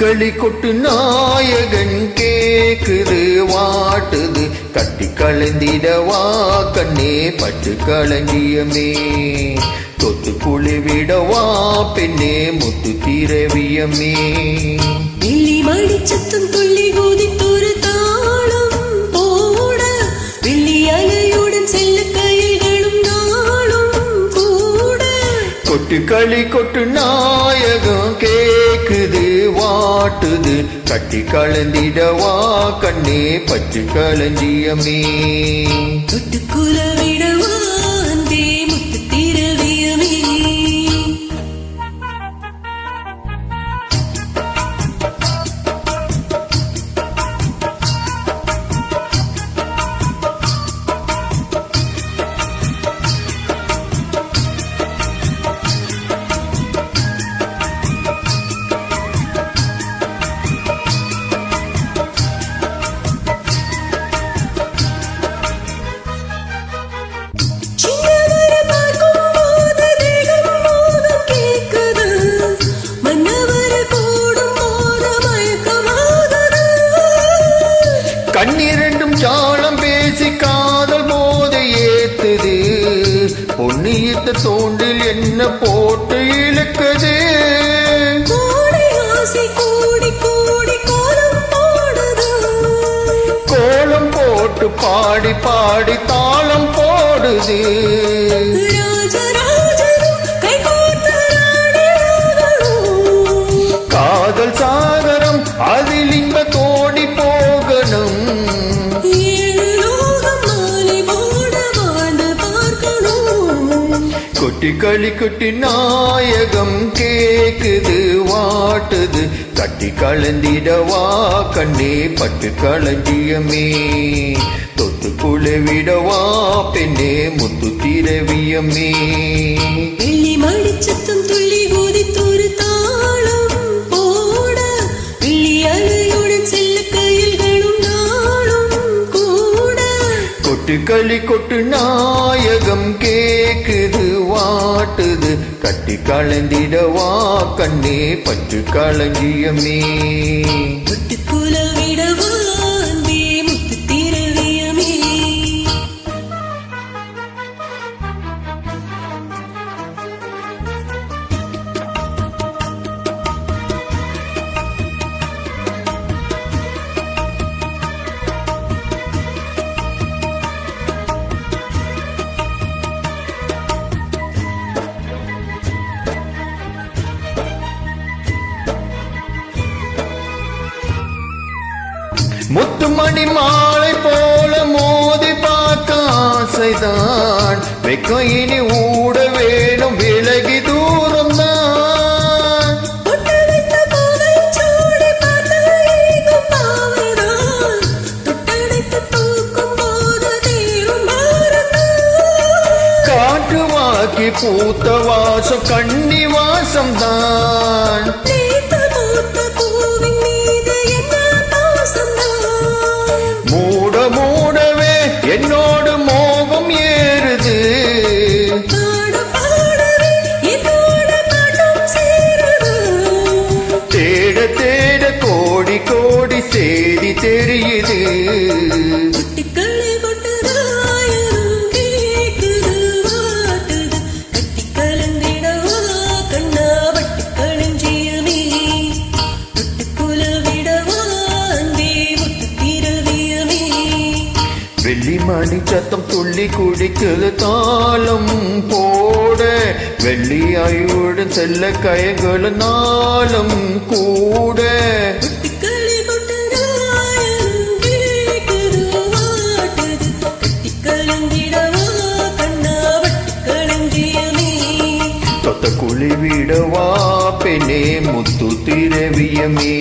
களி கொட்டு நாயகன் கேக்குது வாட்டுது கட்டி கலந்திடவா கண்ணே பட்டு களஞ்சியமே தொத்து குளிவிடவா பெண்ணே முத்து திரவியமே வெள்ளி மணி சத்தம் துள்ளி குதித்தொரு தாளம் போட வெள்ளி அலையுடன் செல்ல கைகளும் நாளும் கூட கொட்டு களி கொட்டு நாயகம் கேக்குது வாட்டுது கட்டி கலந்திடவா கண்ணே பட்டு களஞ்சியமே தொட்டு குலவிடவா அன்பே முத்து திரவியமே கண்ணிரண்டும் சாலம் பேசி காதல் போதை ஏத்துது பொன்னியத்த தோண்டில் என்ன போட்டு இழுக்குது கோலம் போட்டு பாடி பாடி தாளம் போடுது காதல் சாகரம் அதில் இன்ப தோடி போகணும் கொட்டி களி கொட்டி நாயகம் கேக்குது வாட்டுது கட்டி கலந்திடவா கண்ணே பட்டு களஞ்சியமே தொத்து குளிவிடவா பெண்ணே முத்து திரவியமே வெள்ளி மணி சத்தம் துள்ளி குதித்தொரு தாளம் போட வெள்ளி அலையுடன் செல்ல கைகளும் நாளும் கூட கொட்டு களி கொட்டு நாயகம் கேக்குது வாட்டுது கட்டி கலந்திடவா கண்ணே பட்டு களஞ்சியமே தொட்டு குலவிடவா அன்பே முத்து திரவியமே முத்துமணி மாலை போல மோதி பார்க்க ஆசைதான் வெக்கம் இனி ஊட வேணும் விலகி தூரம் தான் காட்டு வாக்கி பூத்த வாசம் கண்ணி வாசம் தான் மூடவே என்னோடு மோகம் ஏறுது தேட தேட கோடி கோடி செய்தி தெரியுது வெள்ளி மணி சத்தம் துள்ளி குடிக்குது தாளம் போட வெள்ளி ஆயுடன் செல்ல கயங்கள் நாளும் கூட தொத்த குளிவிடவா பெண்ணே முத்து திரவியமே